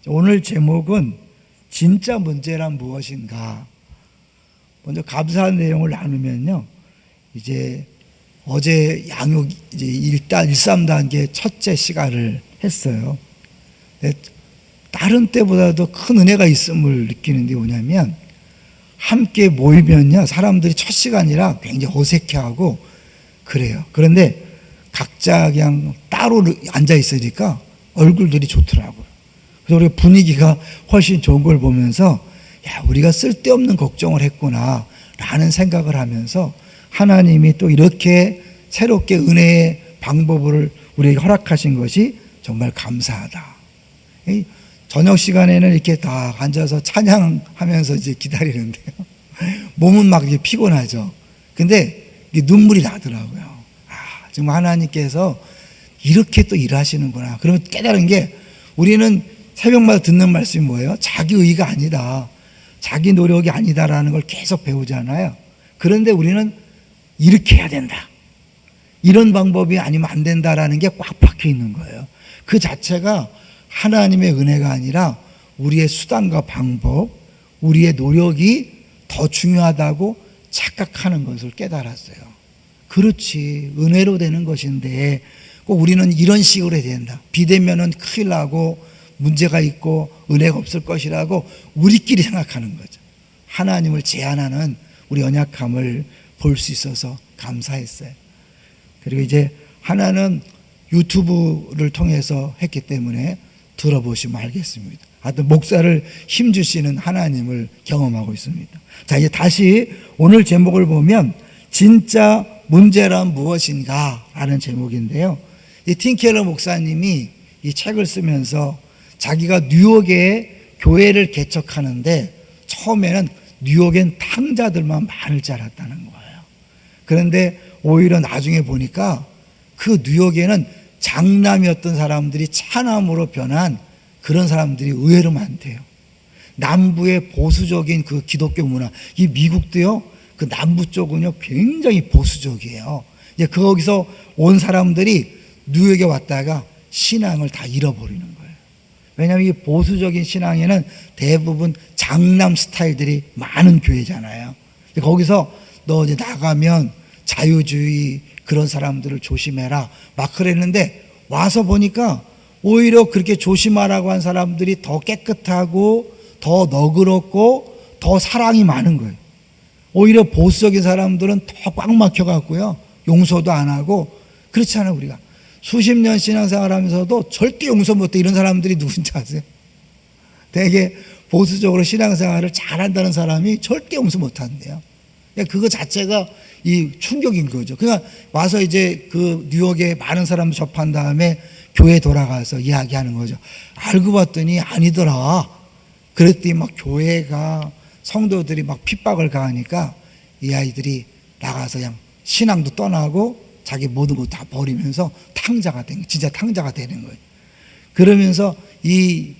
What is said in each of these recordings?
오늘 제목은 진짜 문제란 무엇인가. 먼저 감사한 내용을 나누면요. 이제 어제 양육 이제 1~3단계 첫째 시간을 했어요. 다른 때보다도 큰 은혜가 있음을 느끼는 게 뭐냐면, 함께 모이면요, 사람들이 첫 시간이라 굉장히 어색해하고 그래요. 그런데 각자 그냥 따로 앉아 있으니까 얼굴들이 좋더라고요. 그래서 우리가 분위기가 훨씬 좋은 걸 보면서, 야, 우리가 쓸데없는 걱정을 했구나 라는 생각을 하면서, 하나님이 또 이렇게 새롭게 은혜의 방법을 우리에게 허락하신 것이 정말 감사하다. 저녁 시간에는 이렇게 다 앉아서 찬양하면서 이제 기다리는데요, 몸은 막 이제 피곤하죠. 근데 눈물이 나더라고요. 아, 정말 하나님께서 이렇게 또 일하시는구나. 그러면 깨달은 게, 우리는 새벽마다 듣는 말씀이 뭐예요? 자기 의가 아니다, 자기 노력이 아니다라는 걸 계속 배우잖아요. 그런데 우리는 이렇게 해야 된다, 이런 방법이 아니면 안 된다라는 게 꽉 박혀 있는 거예요. 그 자체가 하나님의 은혜가 아니라 우리의 수단과 방법, 우리의 노력이 더 중요하다고 착각하는 것을 깨달았어요. 그렇지, 은혜로 되는 것인데 꼭 우리는 이런 식으로 해야 된다, 비대면은 큰일 나고 문제가 있고 은혜가 없을 것이라고 우리끼리 생각하는 거죠. 하나님을 제한하는 우리 연약함을 볼 수 있어서 감사했어요. 그리고 이제 하나는 유튜브를 통해서 했기 때문에 들어보시면 알겠습니다. 하여튼 목사를 힘주시는 하나님을 경험하고 있습니다. 자, 이제 다시 오늘 제목을 보면 진짜 문제란 무엇인가 라는 제목인데요, 이 팀켈러 목사님이 이 책을 쓰면서 자기가 뉴욕에 교회를 개척하는데 처음에는 뉴욕엔 탕자들만 많을 줄 알았다는 거예요. 그런데 오히려 나중에 보니까 그 뉴욕에는 장남이었던 사람들이 차남으로 변한 그런 사람들이 의외로 많대요. 남부의 보수적인 그 기독교 문화, 이 미국도요, 그 남부 쪽은요 굉장히 보수적이에요. 이제 거기서 온 사람들이 뉴욕에 왔다가 신앙을 다 잃어버리는 거예요. 왜냐하면 이 보수적인 신앙에는 대부분 장남 스타일들이 많은 교회잖아요. 거기서 너 이제 나가면 자유주의 그런 사람들을 조심해라 막 그랬는데, 와서 보니까 오히려 그렇게 조심하라고 한 사람들이 더 깨끗하고 더 너그럽고 더 사랑이 많은 거예요. 오히려 보수적인 사람들은 더 꽉 막혀갖고요, 용서도 안 하고. 그렇잖아요. 우리가 수십 년 신앙생활 하면서도 절대 용서 못해 이런 사람들이 누군지 아세요? 되게 보수적으로 신앙생활을 잘한다는 사람이 절대 용서 못한대요. 그거 자체가 이 충격인 거죠. 그러니까 와서 이제 그 뉴욕에 많은 사람 접한 다음에 교회 돌아가서 이야기하는 거죠. 알고 봤더니 아니더라. 그랬더니 막 교회가 성도들이 막 핍박을 가하니까 이 아이들이 나가서 그냥 신앙도 떠나고 자기 모든 것 다 버리면서 탕자가 된 거예요. 진짜 탕자가 되는 거예요. 그러면서 이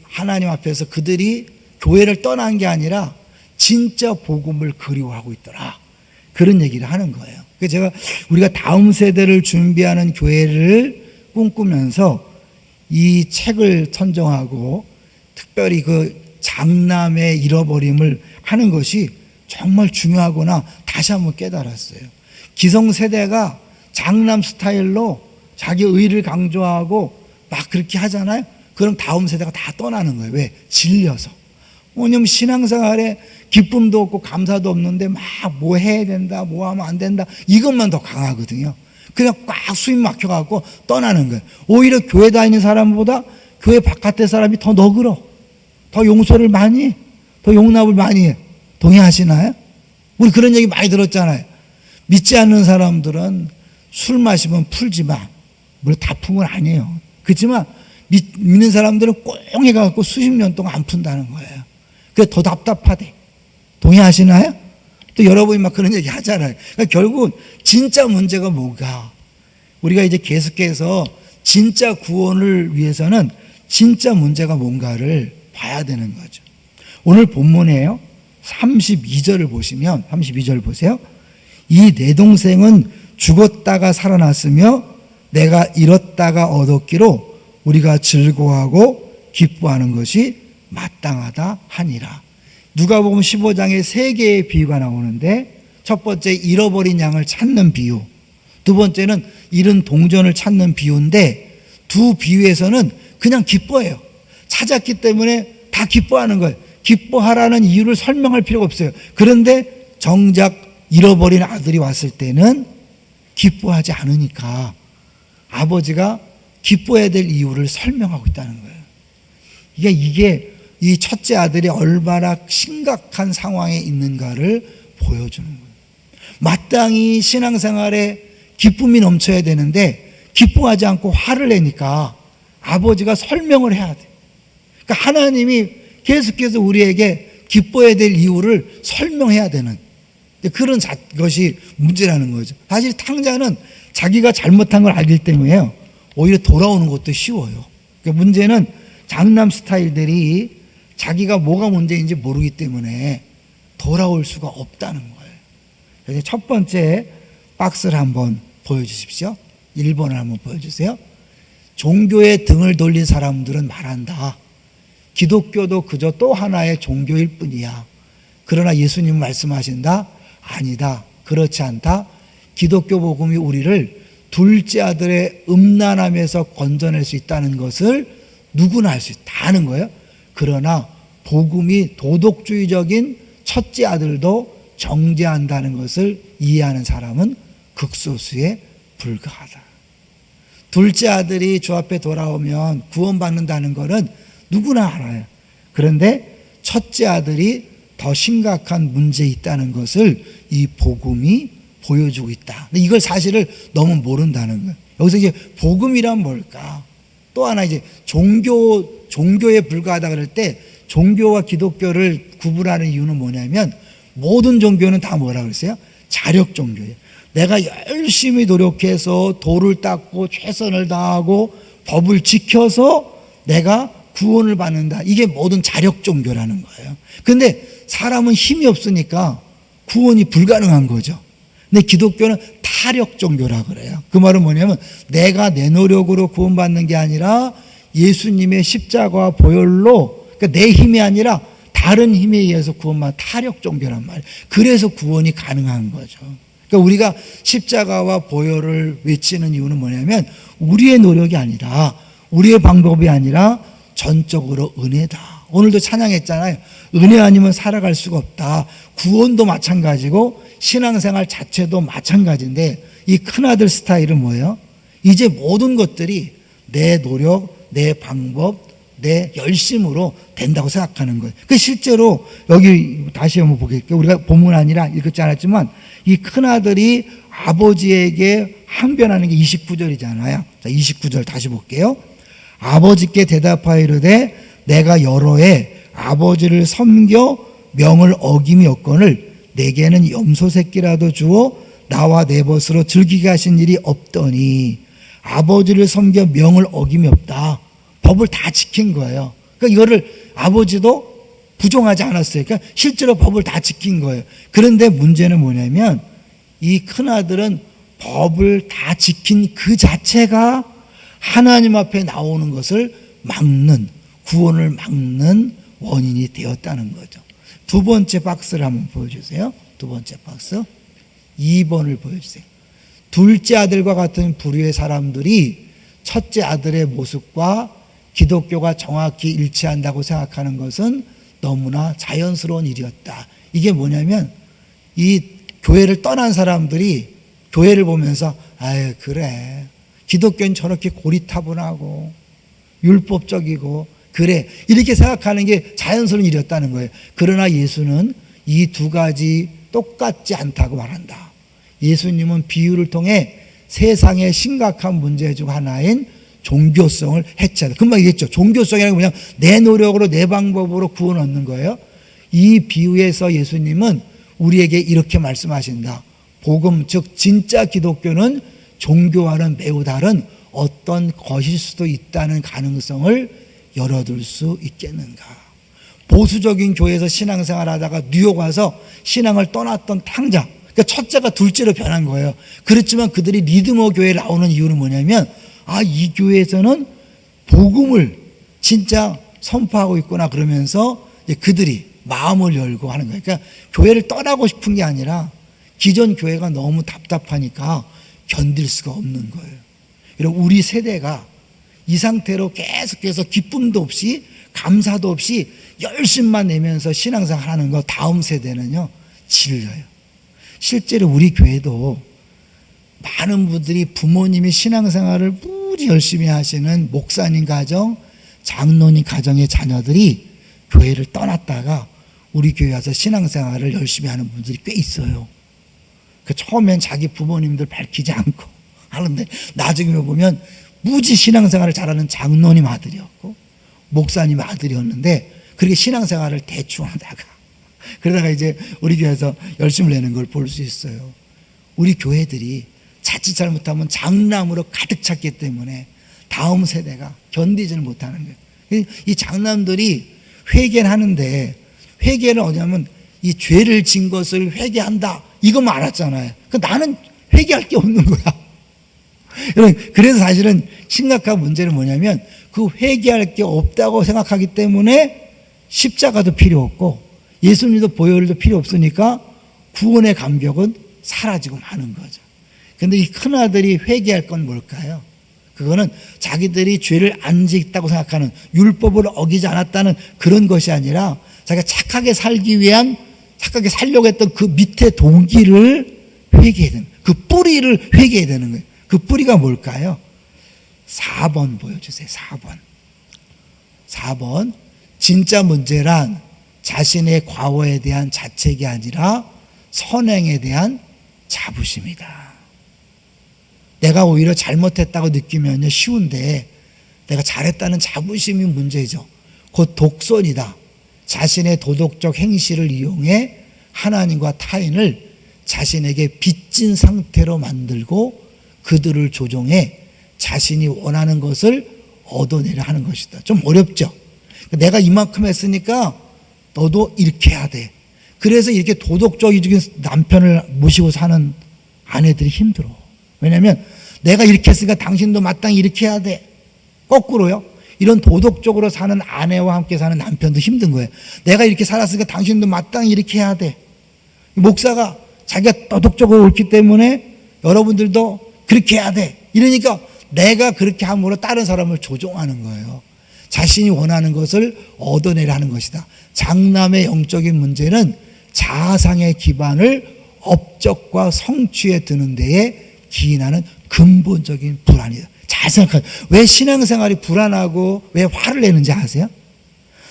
하나님 앞에서 그들이 교회를 떠난 게 아니라 진짜 복음을 그리워하고 있더라, 그런 얘기를 하는 거예요. 그래서 제가 우리가 다음 세대를 준비하는 교회를 꿈꾸면서 이 책을 선정하고 특별히 그 장남의 잃어버림을 하는 것이 정말 중요하구나 다시 한번 깨달았어요. 기성세대가 장남 스타일로 자기 의를 강조하고 막 그렇게 하잖아요. 그럼 다음 세대가 다 떠나는 거예요. 왜? 질려서. 왜냐면 신앙생활에 기쁨도 없고 감사도 없는데 막 뭐 해야 된다, 뭐 하면 안 된다, 이것만 더 강하거든요. 그냥 꽉 수입 막혀갖고 떠나는 거예요. 오히려 교회 다니는 사람보다 교회 바깥의 사람이 더 너그러, 더 용서를 많이 해, 더 용납을 많이 해. 동의하시나요? 우리 그런 얘기 많이 들었잖아요. 믿지 않는 사람들은 술 마시면 풀지만, 물론 다 푼 건 아니에요. 그렇지만 믿는 사람들은 꽁 해갖고 수십 년 동안 안 푼다는 거예요. 그게 더 답답하대. 동의하시나요? 또 여러분이 막 그런 얘기 하잖아요. 그러니까 결국은 진짜 문제가 뭔가, 우리가 이제 계속해서 진짜 구원을 위해서는 진짜 문제가 뭔가를 봐야 되는 거죠. 오늘 본문에요, 32절을 보시면, 32절 보세요. 이 내 동생은 죽었다가 살아났으며 내가 잃었다가 얻었기로 우리가 즐거워하고 기뻐하는 것이 마땅하다 하니라. 누가복음 15장에 세 개의 비유가 나오는데, 첫 번째 잃어버린 양을 찾는 비유, 두 번째는 잃은 동전을 찾는 비유인데, 두 비유에서는 그냥 기뻐해요. 찾았기 때문에 다 기뻐하는 거예요. 기뻐하라는 이유를 설명할 필요가 없어요. 그런데 정작 잃어버린 아들이 왔을 때는 기뻐하지 않으니까 아버지가 기뻐해야 될 이유를 설명하고 있다는 거예요. 이게 이 첫째 아들이 얼마나 심각한 상황에 있는가를 보여주는 거예요. 마땅히 신앙생활에 기쁨이 넘쳐야 되는데 기뻐하지 않고 화를 내니까 아버지가 설명을 해야 돼. 그러니까 하나님이 계속해서 우리에게 기뻐해야 될 이유를 설명해야 되는 그런 것이 문제라는 거죠. 사실 탕자는 자기가 잘못한 걸 알기 때문에요, 오히려 돌아오는 것도 쉬워요. 그러니까 문제는 장남 스타일들이 자기가 뭐가 문제인지 모르기 때문에 돌아올 수가 없다는 거예요. 그래서 첫 번째 박스를 한번 보여주십시오. 1번을 한번 보여주세요. 종교에 등을 돌린 사람들은 말한다. 기독교도 그저 또 하나의 종교일 뿐이야. 그러나 예수님은 말씀하신다. 아니다. 그렇지 않다. 기독교 복음이 우리를 둘째 아들의 음란함에서 건져낼 수 있다는 것을 누구나 알 수 있다는 거예요. 그러나 복음이 도덕주의적인 첫째 아들도 정죄한다는 것을 이해하는 사람은 극소수에 불과하다. 둘째 아들이 주 앞에 돌아오면 구원받는다는 것은 누구나 알아요. 그런데 첫째 아들이 더 심각한 문제에 있다는 것을 이 복음이 보여주고 있다. 근데 이걸 사실을 너무 모른다는 거예요. 여기서 이제 복음이란 뭘까? 또 하나 이제 종교에 불과하다 그럴 때 종교와 기독교를 구분하는 이유는 뭐냐면 모든 종교는 다 뭐라 그랬어요? 자력 종교예요. 내가 열심히 노력해서 도를 닦고 최선을 다하고 법을 지켜서 내가 구원을 받는다. 이게 모든 자력 종교라는 거예요. 그런데 사람은 힘이 없으니까 구원이 불가능한 거죠. 근데 기독교는 타력 종교라 그래요. 그 말은 뭐냐면 내가 내 노력으로 구원받는 게 아니라 예수님의 십자가와 보혈로, 그러니까 내 힘이 아니라 다른 힘에 의해서 구원받는 타력 종교란 말이에요. 그래서 구원이 가능한 거죠. 그러니까 우리가 십자가와 보혈을 외치는 이유는 뭐냐면 우리의 노력이 아니라, 우리의 방법이 아니라 전적으로 은혜다. 오늘도 찬양했잖아요. 은혜 아니면 살아갈 수가 없다. 구원도 마찬가지고 신앙생활 자체도 마찬가지인데 이 큰아들 스타일은 뭐예요? 이제 모든 것들이 내 노력, 내 방법, 내 열심으로 된다고 생각하는 거예요. 그 실제로 여기 다시 한번 보겠게요. 우리가 본문 아니라 읽지 않았지만 이 큰아들이 아버지에게 항변하는 게 29절이잖아요. 자, 29절 다시 볼게요. 아버지께 대답하여 이르되 내가 여러 해 아버지를 섬겨 명을 어김이 없거늘 내게는 염소 새끼라도 주어 나와 내 벗으로 즐기게 하신 일이 없더니, 아버지를 섬겨 명을 어김이 없다. 법을 다 지킨 거예요. 그러니까 이거를 아버지도 부정하지 않았어요. 그러니까 실제로 법을 다 지킨 거예요. 그런데 문제는 뭐냐면 이 큰아들은 법을 다 지킨 그 자체가 하나님 앞에 나오는 것을 막는, 구원을 막는 원인이 되었다는 거죠. 두 번째 박스를 한번 보여주세요. 두 번째 박스 2번을 보여주세요. 둘째 아들과 같은 부류의 사람들이 첫째 아들의 모습과 기독교가 정확히 일치한다고 생각하는 것은 너무나 자연스러운 일이었다. 이게 뭐냐면 이 교회를 떠난 사람들이 교회를 보면서 아유 그래, 기독교는 저렇게 고리타분하고 율법적이고 그래, 이렇게 생각하는 게 자연스러운 일이었다는 거예요. 그러나 예수는 이 두 가지 똑같지 않다고 말한다. 예수님은 비유를 통해 세상의 심각한 문제 중 하나인 종교성을 해체한다. 금방 얘기했죠. 종교성이라는 건 그냥 내 노력으로 내 방법으로 구원 얻는 거예요. 이 비유에서 예수님은 우리에게 이렇게 말씀하신다. 복음, 즉 진짜 기독교는 종교와는 매우 다른 어떤 것일 수도 있다는 가능성을 열어둘 수 있겠는가. 보수적인 교회에서 신앙생활 하다가 뉴욕 와서 신앙을 떠났던 탕자, 그러니까 첫째가 둘째로 변한 거예요. 그렇지만 그들이 리드머 교회에 나오는 이유는 뭐냐면 이 교회에서는 복음을 진짜 선포하고 있구나 그러면서 이제 그들이 마음을 열고 하는 거예요. 그러니까 교회를 떠나고 싶은 게 아니라 기존 교회가 너무 답답하니까 견딜 수가 없는 거예요. 여러분, 우리 세대가 이 상태로 계속해서 기쁨도 없이 감사도 없이 열심만 내면서 신앙생활 하는 거 다음 세대는요 질려요. 실제로 우리 교회도 많은 분들이 부모님이 신앙생활을 무지 열심히 하시는 목사님 가정, 장로님 가정의 자녀들이 교회를 떠났다가 우리 교회 와서 신앙생활을 열심히 하는 분들이 꽤 있어요. 그 처음엔 자기 부모님들 밝히지 않고 하는데 나중에 보면 무지 신앙생활을 잘하는 장로님 아들이었고 목사님 아들이었는데 그렇게 신앙생활을 대충 하다가 그러다가 이제 우리 교회에서 열심을 내는 걸 볼 수 있어요. 우리 교회들이 자칫 잘못하면 장남으로 가득 찼기 때문에 다음 세대가 견디지를 못하는 거예요. 이 장남들이 회개를 하는데 회개는 어디냐면 이 죄를 진 것을 회개한다 이것만 알았잖아요. 나는 회개할 게 없는 거야. 그래서 사실은 심각한 문제는 뭐냐면 그 회개할 게 없다고 생각하기 때문에 십자가도 필요 없고 예수님도 보혈도 필요 없으니까 구원의 감격은 사라지고 마는 거죠. 그런데 이 큰아들이 회개할 건 뭘까요? 그거는 자기들이 죄를 안 짓다고 생각하는 율법을 어기지 않았다는 그런 것이 아니라 자기가 착하게 살기 위한 착하게 살려고 했던 그 밑에 동기를 회개해야 되는 그 뿌리를 회개해야 되는 거예요. 그 뿌리가 뭘까요? 4번 보여주세요. 4번 진짜 문제란 자신의 과거에 대한 자책이 아니라 선행에 대한 자부심이다. 내가 오히려 잘못했다고 느끼면 쉬운데 내가 잘했다는 자부심이 문제죠. 곧 독선이다. 자신의 도덕적 행실을 이용해 하나님과 타인을 자신에게 빚진 상태로 만들고 그들을 조종해 자신이 원하는 것을 얻어내려 하는 것이다. 좀 어렵죠. 내가 이만큼 했으니까 너도 이렇게 해야 돼. 그래서 이렇게 도덕적인 남편을 모시고 사는 아내들이 힘들어. 왜냐하면 내가 이렇게 했으니까 당신도 마땅히 이렇게 해야 돼. 거꾸로요. 이런 도덕적으로 사는 아내와 함께 사는 남편도 힘든 거예요. 내가 이렇게 살았으니까 당신도 마땅히 이렇게 해야 돼. 목사가 자기가 도덕적으로 옳기 때문에 여러분들도 그렇게 해야 돼. 이러니까 내가 그렇게 함으로 다른 사람을 조종하는 거예요. 자신이 원하는 것을 얻어내려 하는 것이다. 장남의 영적인 문제는 자아상의 기반을 업적과 성취에 드는 데에 기인하는 근본적인 불안이다. 잘 생각하세요. 왜 신앙생활이 불안하고 왜 화를 내는지 아세요?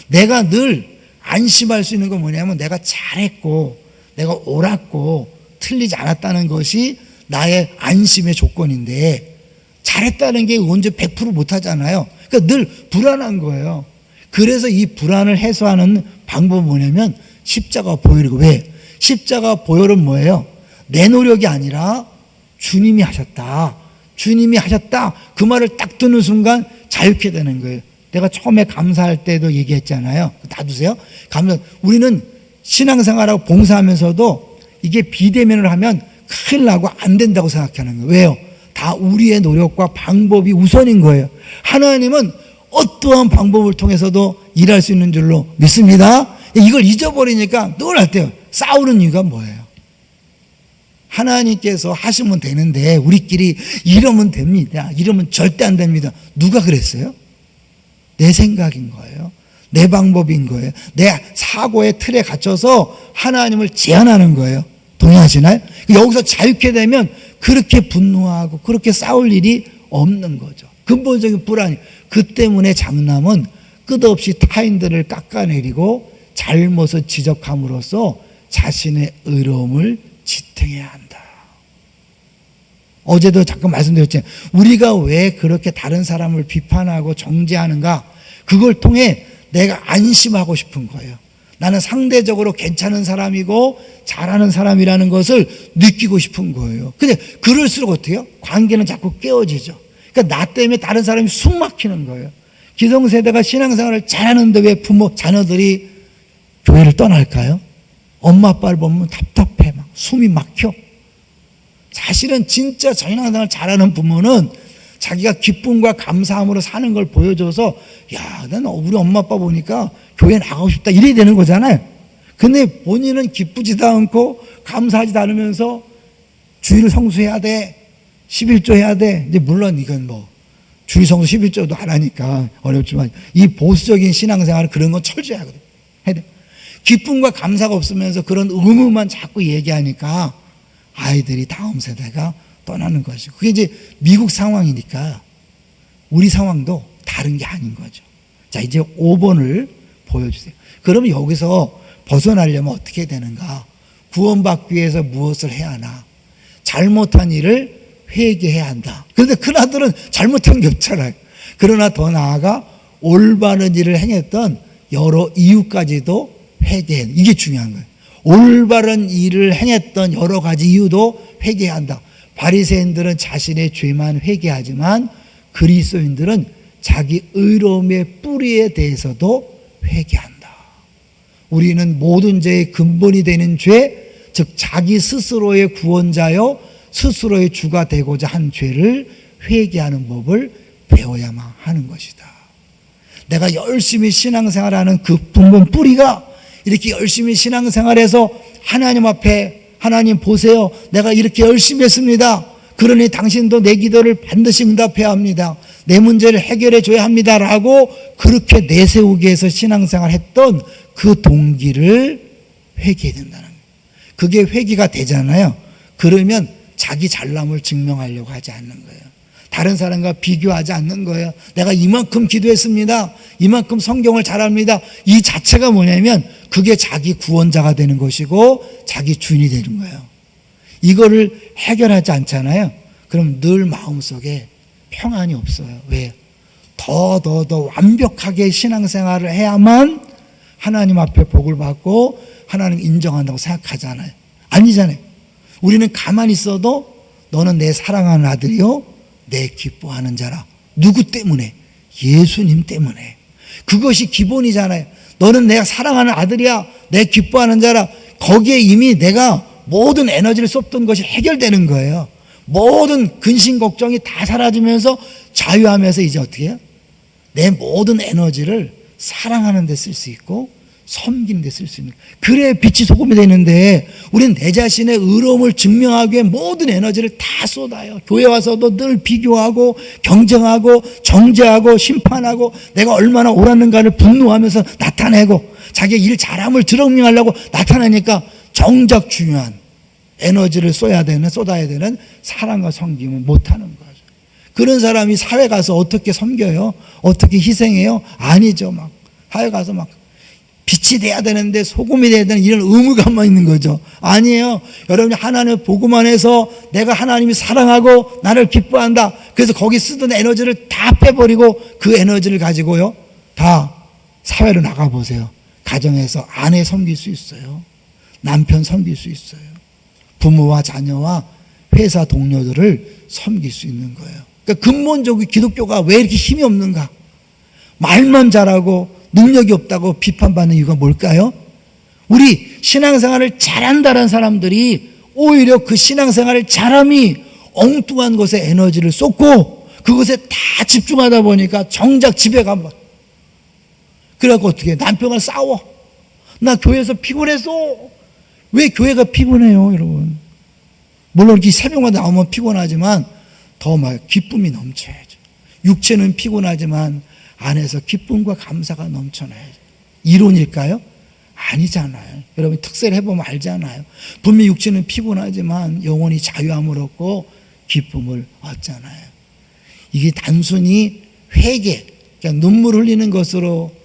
내가 늘 안심할 수 있는 건 뭐냐면 내가 잘했고 내가 옳았고 틀리지 않았다는 것이 나의 안심의 조건인데 잘했다는 게 언제 100% 못하잖아요. 그러니까 늘 불안한 거예요. 그래서 이 불안을 해소하는 방법은 뭐냐면 십자가 보혈이고, 왜? 십자가 보혈은 뭐예요? 내 노력이 아니라 주님이 하셨다. 주님이 하셨다. 그 말을 딱 듣는 순간 자유케 되는 거예요. 내가 처음에 감사할 때도 얘기했잖아요. 놔두세요. 우리는 신앙생활하고 봉사하면서도 이게 비대면을 하면 큰일 나고 안 된다고 생각하는 거예요. 왜요? 다 우리의 노력과 방법이 우선인 거예요. 하나님은 어떠한 방법을 통해서도 일할 수 있는 줄로 믿습니다. 이걸 잊어버리니까 늘 할 때 싸우는 이유가 뭐예요? 하나님께서 하시면 되는데 우리끼리 이러면 됩니다. 이러면 절대 안 됩니다. 누가 그랬어요? 내 생각인 거예요. 내 방법인 거예요. 내 사고의 틀에 갇혀서 하나님을 제한하는 거예요. 동의하시나요? 여기서 자유케 되면 그렇게 분노하고 그렇게 싸울 일이 없는 거죠. 근본적인 불안이. 그 때문에 장남은 끝없이 타인들을 깎아내리고 잘못을 지적함으로써 자신의 의로움을 지탱해야 한다. 어제도 잠깐 말씀드렸잖아요. 우리가 왜 그렇게 다른 사람을 비판하고 정죄하는가? 그걸 통해 내가 안심하고 싶은 거예요. 나는 상대적으로 괜찮은 사람이고 잘하는 사람이라는 것을 느끼고 싶은 거예요. 근데 그럴수록 어떻게 해요? 관계는 자꾸 깨어지죠. 그러니까 나 때문에 다른 사람이 숨 막히는 거예요. 기성세대가 신앙생활을 잘하는데 왜 부모, 자녀들이 교회를 떠날까요? 엄마 아빠를 보면 답답해. 막 숨이 막혀. 사실은 진짜 신앙생활을 잘하는 부모는 자기가 기쁨과 감사함으로 사는 걸 보여줘서 야, 난 우리 엄마 아빠 보니까 교회 나가고 싶다 이래야 되는 거잖아요. 근데 본인은 기쁘지도 않고 감사하지도 않으면서 주일 성수해야 돼, 11조 해야 돼. 이제 물론 이건 뭐 주일 성수 11조도 안 하니까 어렵지만 이 보수적인 신앙생활은 그런 건 철저히 하거든. 해야 돼. 기쁨과 감사가 없으면서 그런 의무만 자꾸 얘기하니까 아이들이 다음 세대가 떠나는 것이고, 그게 이제 미국 상황이니까 우리 상황도 다른 게 아닌 거죠. 자, 이제 5번을 보여주세요. 그러면 여기서 벗어나려면 어떻게 되는가? 구원받기 위해서 무엇을 해야 하나? 잘못한 일을 회개해야 한다. 그런데 그나들은 잘못한 게 없잖아요. 그러나 더 나아가 올바른 일을 행했던 여러 이유까지도 회개해. 이게 중요한 거예요. 올바른 일을 행했던 여러 가지 이유도 회개해야 한다. 바리새인들은 자신의 죄만 회개하지만 그리스도인들은 자기 의로움의 뿌리에 대해서도 회개한다. 우리는 모든 죄의 근본이 되는 죄, 즉 자기 스스로의 구원자요 스스로의 주가 되고자 한 죄를 회개하는 법을 배워야만 하는 것이다. 내가 열심히 신앙생활하는 그 근본 뿌리가 이렇게 열심히 신앙생활해서 하나님 앞에 하나님 보세요, 내가 이렇게 열심히 했습니다. 그러니 당신도 내 기도를 반드시 응답해야 합니다. 내 문제를 해결해 줘야 합니다. 라고 그렇게 내세우기 위해서 신앙생활 했던 그 동기를 회개해야 된다는 거예요. 그게 회개가 되잖아요. 그러면 자기 잘남을 증명하려고 하지 않는 거예요. 다른 사람과 비교하지 않는 거예요. 내가 이만큼 기도했습니다. 이만큼 성경을 잘합니다. 이 자체가 뭐냐면 그게 자기 구원자가 되는 것이고 자기 주인이 되는 거예요. 이거를 해결하지 않잖아요. 그럼 늘 마음속에 평안이 없어요. 왜? 더 완벽하게 신앙생활을 해야만 하나님 앞에 복을 받고 하나님 인정한다고 생각하잖아요. 아니잖아요. 우리는 가만히 있어도 너는 내 사랑하는 아들이요 내 기뻐하는 자라. 누구 때문에? 예수님 때문에. 그것이 기본이잖아요. 너는 내가 사랑하는 아들이야, 내 기뻐하는 자라. 거기에 이미 내가 모든 에너지를 쏟던 것이 해결되는 거예요. 모든 근심 걱정이 다 사라지면서 자유하면서 이제 어떻게 해요? 내 모든 에너지를 사랑하는 데 쓸 수 있고 섬기는 데 쓸 수 있는, 그래야 빛이 소금이 되는데 우리는 내 자신의 의로움을 증명하기 위해 모든 에너지를 다 쏟아요. 교회 와서도 늘 비교하고 경쟁하고 정죄하고 심판하고 내가 얼마나 옳았는가를 분노하면서 나타내고 자기 일 잘함을 증명하려고 나타내니까 정작 중요한 에너지를 쏟아야 되는 사랑과 섬김을 못하는 거죠. 그런 사람이 사회 가서 어떻게 섬겨요? 어떻게 희생해요? 아니죠. 막 사회 가서 막 빛이 돼야 되는데 소금이 돼야 되는 이런 의무감만 있는 거죠. 아니에요. 여러분이 하나님의 복음만 해서 내가 하나님이 사랑하고 나를 기뻐한다. 그래서 거기 쓰던 에너지를 다 빼버리고 그 에너지를 가지고요 다 사회로 나가보세요. 가정에서 아내 섬길 수 있어요. 남편 섬길 수 있어요. 부모와 자녀와 회사 동료들을 섬길 수 있는 거예요. 그러니까 근본적으로 기독교가 왜 이렇게 힘이 없는가? 말만 잘하고 능력이 없다고 비판받는 이유가 뭘까요? 우리 신앙생활을 잘한다는 사람들이 오히려 그 신앙생활을 잘함이 엉뚱한 것에 에너지를 쏟고 그것에 다 집중하다 보니까 정작 집에 가면 그래갖고 어떻게 해? 남편과 싸워. 나 교회에서 피곤했어. 왜 교회가 피곤해요, 여러분? 물론 이렇게 새벽마다 나오면 피곤하지만 더 막 기쁨이 넘쳐야죠. 육체는 피곤하지만 안에서 기쁨과 감사가 넘쳐나야죠. 이론일까요? 아니잖아요. 여러분 특세를 해보면 알잖아요. 분명히 육체는 피곤하지만 영혼이 자유함을 얻고 기쁨을 얻잖아요. 이게 단순히 회개, 그러니까 눈물 흘리는 것으로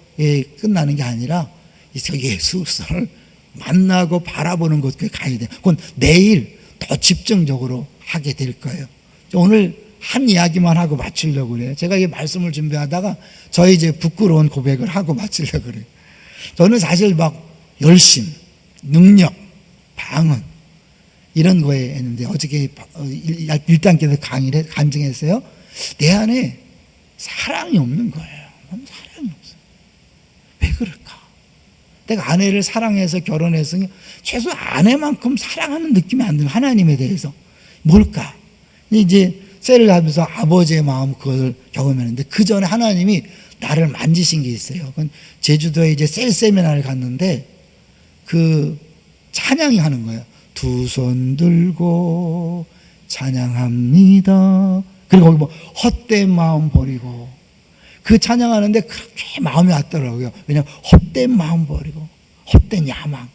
끝나는 게 아니라 예수를 만나고 바라보는 것까지 가야 돼요. 그건 내일 더 집중적으로 하게 될 거예요. 오늘 한 이야기만 하고 마치려고 그래요. 제가 이 말씀을 준비하다가 저희 이제 부끄러운 고백을 하고 마치려고 그래요. 저는 사실 막 열심, 능력, 방언 이런 거에 했는데 어저께 1단계에서 강의를 간증했어요. 내 안에 사랑이 없는 거예요. 사랑이 없어요. 왜 그럴까? 내가 아내를 사랑해서 결혼해서 최소 아내만큼 사랑하는 느낌이 안 들어요. 하나님에 대해서. 뭘까? 이제 셀을 하면서 아버지의 마음 그것을 경험했는데 그 전에 하나님이 나를 만지신 게 있어요. 그건 제주도에 이제 셀 세미나를 갔는데 그 찬양이 하는 거예요. 두 손 들고 찬양합니다. 그리고 거기 뭐 헛된 마음 버리고 그 찬양하는데 그렇게 마음이 왔더라고요. 왜냐하면 헛된 마음 버리고 헛된 야망.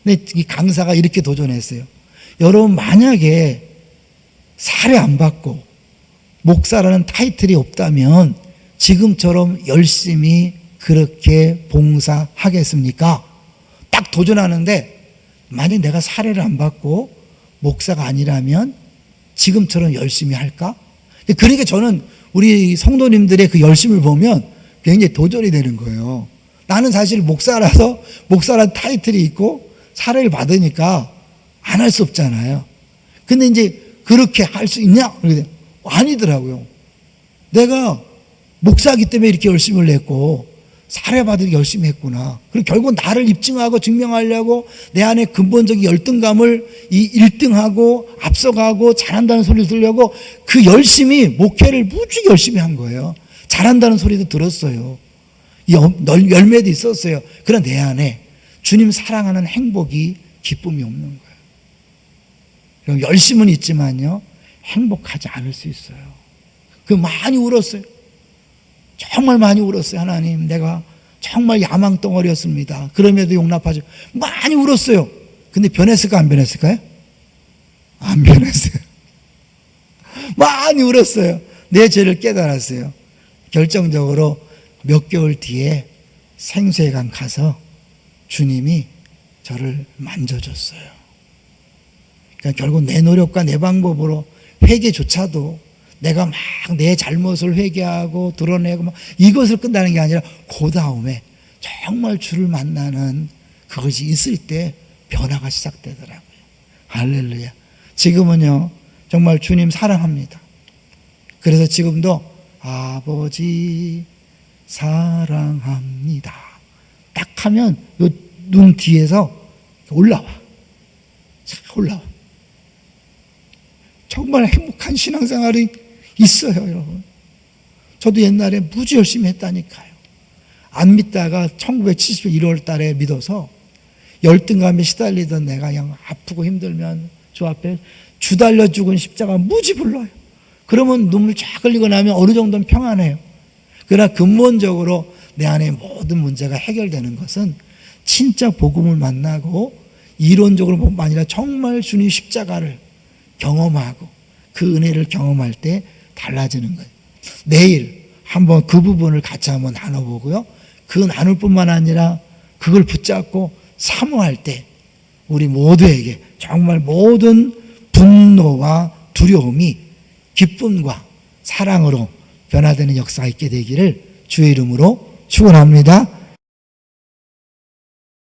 근데 이 강사가 이렇게 도전했어요. 여러분 만약에 살해 안 받고 목사라는 타이틀이 없다면 지금처럼 열심히 그렇게 봉사하겠습니까? 딱 도전하는데 만약 내가 살해를 안 받고 목사가 아니라면 지금처럼 열심히 할까? 그러니까 저는 우리 성도님들의 그 열심을 보면 굉장히 도전이 되는 거예요. 나는 사실 목사라서 목사라는 타이틀이 있고 살해를 받으니까 안 할 수 없잖아요. 근데 이제 그렇게 할 수 있냐? 아니더라고요. 내가 목사이기 때문에 이렇게 열심을 냈고 살해받으기 열심히 했구나. 그리고 결국 나를 입증하고 증명하려고 내 안에 근본적인 열등감을 이 1등하고 앞서가고 잘한다는 소리를 들으려고 그 열심히 목회를 무지 열심히 한 거예요. 잘한다는 소리도 들었어요. 열매도 있었어요. 그러나 내 안에 주님 사랑하는 행복이 기쁨이 없는 거예요. 그럼 열심은 있지만요 행복하지 않을 수 있어요. 그 많이 울었어요. 정말 많이 울었어요. 하나님 내가 정말 야망덩어리였습니다. 그럼에도 용납하죠. 많이 울었어요. 근데 변했을까 안 변했을까요? 안 변했어요. 많이 울었어요. 내 죄를 깨달았어요. 결정적으로 몇 개월 뒤에 생수회관 가서 주님이 저를 만져줬어요. 그러니까 결국 내 노력과 내 방법으로 회개조차도 내가 막 내 잘못을 회개하고 드러내고 막 이것을 끝나는 게 아니라 그 다음에 정말 주를 만나는 그것이 있을 때 변화가 시작되더라고요. 할렐루야. 지금은요 정말 주님 사랑합니다. 그래서 지금도 아버지 사랑합니다 딱 하면 요 눈 뒤에서 올라와. 정말 행복한 신앙생활이 있어요, 여러분. 저도 옛날에 무지 열심히 했다니까요. 안 믿다가 1970년 1월 달에 믿어서 열등감에 시달리던 내가 그냥 아프고 힘들면 주 앞에 주 달려 죽은 십자가 무지 불러요. 그러면 눈물 쫙 흘리고 나면 어느 정도는 평안해요. 그러나 근본적으로 내 안에 모든 문제가 해결되는 것은 진짜 복음을 만나고 이론적으로 뿐만 아니라 정말 주님 십자가를 경험하고 그 은혜를 경험할 때 달라지는 거예요. 내일 한번 그 부분을 같이 한번 나눠보고요. 그 나눌 뿐만 아니라 그걸 붙잡고 사모할 때 우리 모두에게 정말 모든 분노와 두려움이 기쁨과 사랑으로 변화되는 역사가 있게 되기를 주의 이름으로 축원합니다.